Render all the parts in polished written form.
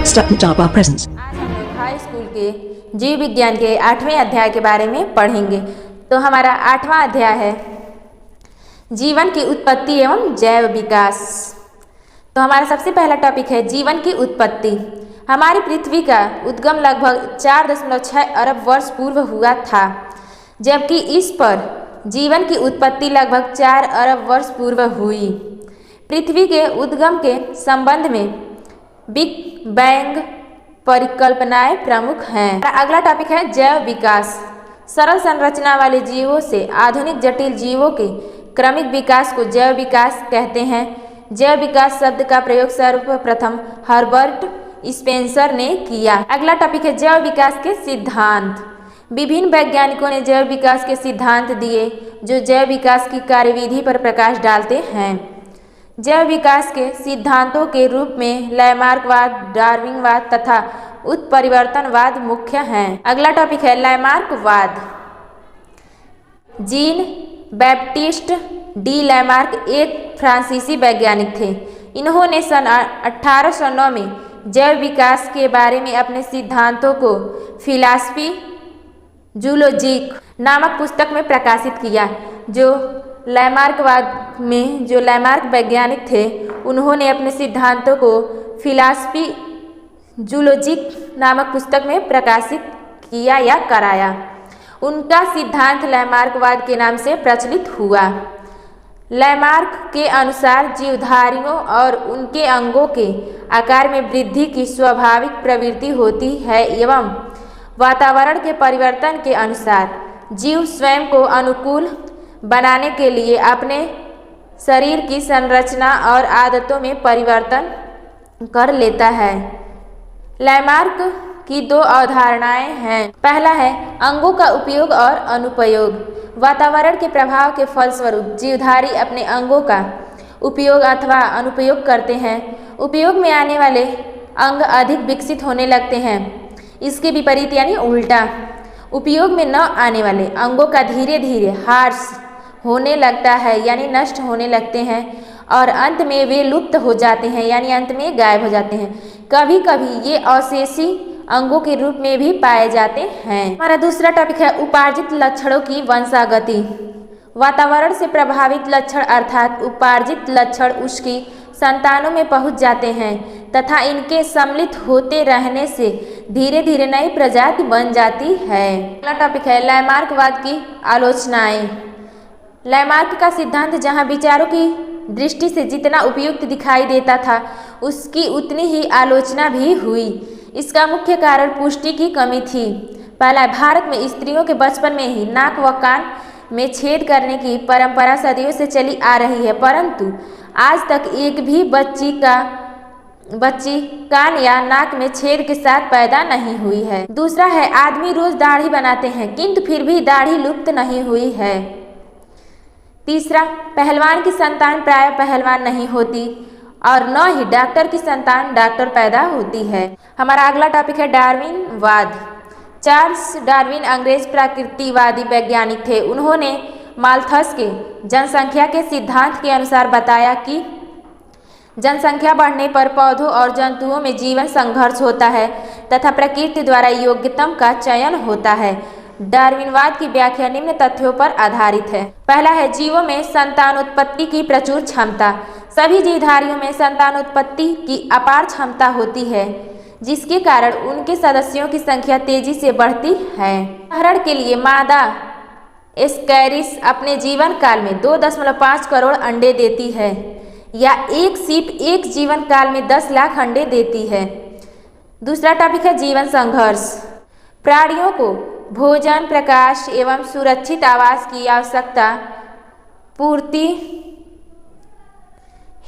Stuck Java presents. आज हम लोग हाई स्कूल के जीव विज्ञान के 8वें अध्याय के बारे में पढ़ेंगे। तो हमारा 8वां अध्याय है जीवन की उत्पत्ति एवं जैव विकास। तो हमारा सबसे पहला टॉपिक है जीवन की उत्पत्ति। हमारी पृथ्वी का उद्गम लगभग 4.6 अरब वर्ष पूर्व हुआ था, जबकि इस पर जीवन की उत्पत्ति लगभग 4 अरब वर्ष पूर्व हुई। पृथ्वी के उद्गम के संबंध में बिग बैंग परिकल्पनाएं प्रमुख हैं। अगला टॉपिक है जैव विकास। सरल संरचना वाले जीवों से आधुनिक जटिल जीवों के क्रमिक विकास को जैव विकास कहते हैं। जैव विकास शब्द का प्रयोग सर्वप्रथम हर्बर्ट स्पेंसर ने किया। अगला टॉपिक है जैव विकास के सिद्धांत। विभिन्न वैज्ञानिकों ने जैव विकास के सिद्धांत दिए जो जैव विकास की कार्यविधि पर प्रकाश डालते हैं। जैव विकास के सिद्धांतों के रूप में लैमार्कवाद, डार्विनवाद तथा उत्परिवर्तनवाद मुख्य हैं। अगला टॉपिक है लैमार्कवाद। जीन बैप्टिस्ट डी लैमार्क एक फ्रांसीसी वैज्ञानिक थे। इन्होंने सन 1809 में जैव विकास के बारे में अपने सिद्धांतों को फिलॉसफी जूलॉजिक नामक पुस्तक में प्रकाशित किया। जो लैमार्क वैज्ञानिक थे, उन्होंने अपने सिद्धांतों को फिलॉसफी जूलॉजिक नामक पुस्तक में प्रकाशित किया या कराया। उनका सिद्धांत लैमार्कवाद के नाम से प्रचलित हुआ। लैमार्क के अनुसार जीवधारियों और उनके अंगों के आकार में वृद्धि की स्वाभाविक प्रवृत्ति होती है एवं वातावरण के परिवर्तन के अनुसार जीव स्वयं को अनुकूल बनाने के लिए अपने शरीर की संरचना और आदतों में परिवर्तन कर लेता है। लैमार्क की दो अवधारणाएं हैं। पहला है अंगों का उपयोग और अनुपयोग। वातावरण के प्रभाव के फलस्वरूप जीवधारी अपने अंगों का उपयोग अथवा अनुपयोग करते हैं। उपयोग में आने वाले अंग अधिक विकसित होने लगते हैं। इसके विपरीत यानी उल्टा, उपयोग में न आने वाले अंगों का धीरे धीरे ह्रास होने लगता है यानी नष्ट होने लगते हैं और अंत में वे लुप्त हो जाते हैं यानी अंत में गायब हो जाते हैं। कभी कभी ये अवशेषी अंगों के रूप में भी पाए जाते हैं। हमारा दूसरा टॉपिक है उपार्जित लक्षणों की वंशागति। वातावरण से प्रभावित लक्षण अर्थात उपार्जित लक्षण उसकी संतानों में पहुंच जाते हैं तथा इनके सम्मिलित होते रहने से धीरे धीरे नई प्रजाति बन जाती है। अगला टॉपिक है लैमार्कवाद की आलोचनाएं। लैमार्क का सिद्धांत जहां विचारों की दृष्टि से जितना उपयुक्त दिखाई देता था, उसकी उतनी ही आलोचना भी हुई। इसका मुख्य कारण पुष्टि की कमी थी। पहला, भारत में स्त्रियों के बचपन में ही नाक व कान में छेद करने की परंपरा सदियों से चली आ रही है, परंतु आज तक एक भी बच्ची कान या नाक में छेद के साथ पैदा नहीं हुई है। दूसरा है आदमी रोज दाढ़ी बनाते हैं किंतु फिर भी दाढ़ी लुप्त नहीं हुई है। तीसरा, पहलवान की संतान प्रायः पहलवान नहीं होती और न ही डॉक्टर की संतान डॉक्टर पैदा होती है। हमारा अगला टॉपिक है डार्विनवाद। चार्ल्स डार्विन अंग्रेज प्रकृतिवादी वैज्ञानिक थे। उन्होंने माल्थस के जनसंख्या के सिद्धांत के अनुसार बताया कि जनसंख्या बढ़ने पर पौधों और जंतुओं में जीवन संघर्ष होता है तथा प्रकृति द्वारा योग्यतम का चयन होता है। डार्विनवाद की व्याख्या निम्न तथ्यों पर आधारित है। पहला है जीवों में संतानोत्पत्ति की प्रचुर क्षमता। सभी जीवधारियों में संतानोत्पत्ति की अपार क्षमता होती है, जिसके कारण उनके सदस्यों की संख्या तेजी से बढ़ती है। उदाहरण के लिए मादा एस्कैरिस अपने जीवन काल में 2.5 करोड़ अंडे देती है या एक सीप एक जीवन काल में 10 लाख अंडे देती है। दूसरा टॉपिक है जीवन संघर्ष। प्राणियों को भोजन, प्रकाश एवं सुरक्षित आवास की आवश्यकता पूर्ति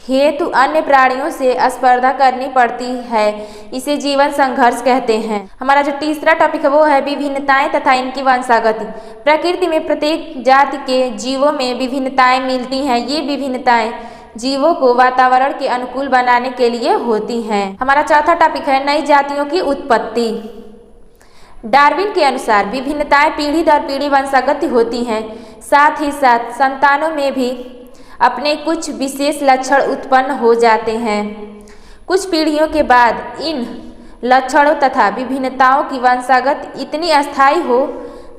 हेतु अन्य प्राणियों से स्पर्धा करनी पड़ती है। इसे जीवन संघर्ष कहते हैं। हमारा जो तीसरा टॉपिक है वो है विभिन्नताएं तथा इनकी वंशागति। प्रकृति में प्रत्येक जाति के जीवों में विभिन्नताएं मिलती हैं। ये विभिन्नताएं जीवों को वातावरण के अनुकूल बनाने के लिए होती हैं। हमारा चौथा टॉपिक है नई जातियों की उत्पत्ति। डार्विन के अनुसार विभिन्नताएं पीढ़ी दर पीढ़ी वंशागत होती हैं। साथ ही साथ संतानों में भी अपने कुछ विशेष लक्षण उत्पन्न हो जाते हैं। कुछ पीढ़ियों के बाद इन लक्षणों तथा विभिन्नताओं की वंशागत इतनी अस्थायी हो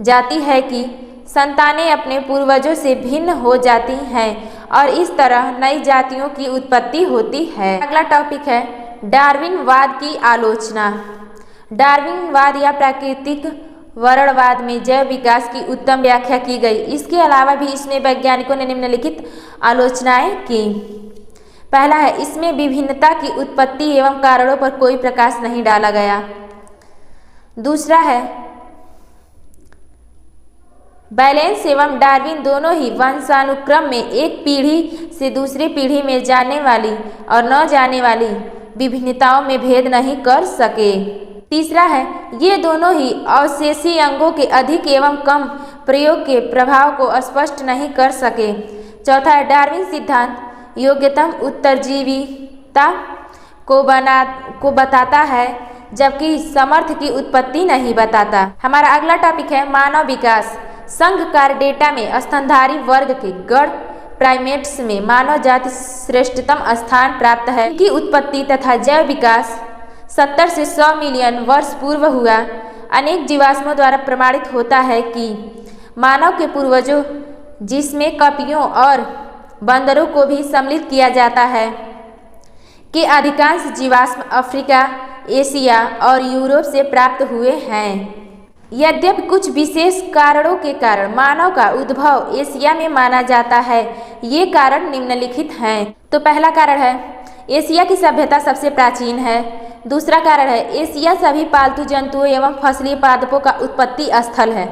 जाती है कि संतानें अपने पूर्वजों से भिन्न हो जाती हैं और इस तरह नई जातियों की उत्पत्ति होती है। अगला टॉपिक है डार्विनवाद की आलोचना। डार्विनवाद या प्राकृतिक वर्णवाद में जैव विकास की उत्तम व्याख्या की गई। इसके अलावा भी इसमें वैज्ञानिकों ने निम्नलिखित आलोचनाएं की। पहला है, इसमें विभिन्नता की उत्पत्ति एवं कारणों पर कोई प्रकाश नहीं डाला गया। दूसरा है, बैलेंस एवं डार्विन दोनों ही वंशानुक्रम में एक पीढ़ी से दूसरी पीढ़ी में जाने वाली और न जाने वाली विभिन्नताओं में भेद नहीं कर सके। तीसरा है, ये दोनों ही अवशेषी अंगों के अधिक एवं कम प्रयोग के प्रभाव को स्पष्ट नहीं कर सके। चौथा है, डार्विन सिद्धांत योग्यतम उत्तरजीविता को बताता है जबकि समर्थ की उत्पत्ति नहीं बताता। हमारा अगला टॉपिक है मानव विकास। संघकार डेटा में स्तनधारी वर्ग के गण प्राइमेट्स में मानव जाति श्रेष्ठतम स्थान प्राप्त है। इनकी उत्पत्ति तथा जैव विकास 70 से 100 मिलियन वर्ष पूर्व हुआ। अनेक जीवाश्मों द्वारा प्रमाणित होता है कि मानव के पूर्वजों, जिसमें कपियों और बंदरों को भी सम्मिलित किया जाता है, के अधिकांश जीवाश्म अफ्रीका, एशिया और यूरोप से प्राप्त हुए हैं। यद्यपि कुछ विशेष कारणों के कारण मानव का उद्भव एशिया में माना जाता है। ये कारण निम्नलिखित हैं। तो पहला कारण है, एशिया की सभ्यता सबसे प्राचीन है। दूसरा कारण है, एशिया सभी पालतू जंतुओं एवं फसलीय पादपों का उत्पत्ति स्थल है।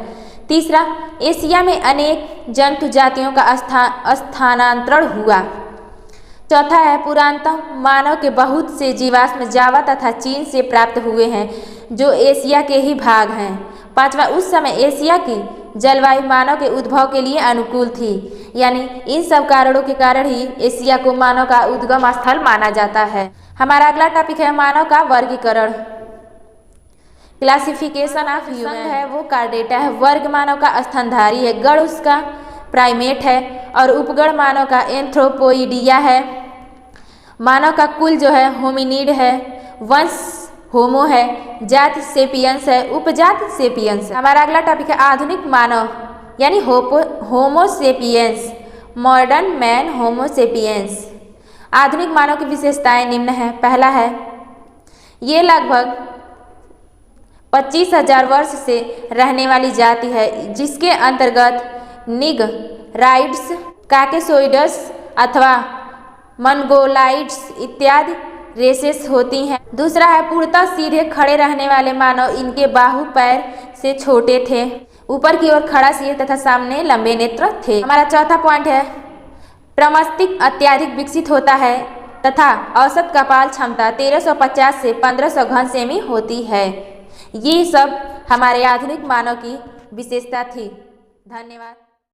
तीसरा, एशिया में अनेक जंतु जातियों का स्थानांतरण हुआ। चौथा है, पुरातन मानव के बहुत से जीवाश्म जावा तथा चीन से प्राप्त हुए हैं, जो एशिया के ही भाग हैं। पांचवा, उस समय एशिया की जलवायु मानव के उद्भव के लिए अनुकूल थी। यानी इन सब कारणों के कारण ही एशिया को मानव का उद्गम स्थल माना जाता है। हमारा अगला टॉपिक है मानव का वर्गीकरण। क्लासिफिकेशन ऑफ ह्यूमन है वो कार्डेटा है। वर्ग मानव का स्तनधारी है, गण उसका प्राइमेट है और उपगण मानव का एंथ्रोपोइडिया है। मानव का कुल जो है होमिनिड है, वंश होमो है, जाति सेपियंस है, उपजाति सेपियंस है। हमारा अगला टॉपिक है आधुनिक मानव यानी होमो सेपियंस, मॉडर्न मैन होमो सेपियंस। आधुनिक मानव की विशेषताएं निम्न है। पहला है, ये लगभग 25,000 वर्ष से रहने वाली जाति है, जिसके अंतर्गत निगराइड्स, काकेसोइड्स अथवा मंगोलाइड्स इत्यादि रेसेस होती हैं। दूसरा है, पूर्णतः सीधे खड़े रहने वाले मानव, इनके बाहु पैर से छोटे थे, ऊपर की ओर खड़ा सिर तथा सामने लंबे नेत्र थे। हमारा चौथा पॉइंट है, प्रमस्तिष्क अत्यधिक विकसित होता है तथा औसत कपाल क्षमता 1350 से 1500 घन सेमी होती है। ये सब हमारे आधुनिक मानव की विशेषता थी। धन्यवाद।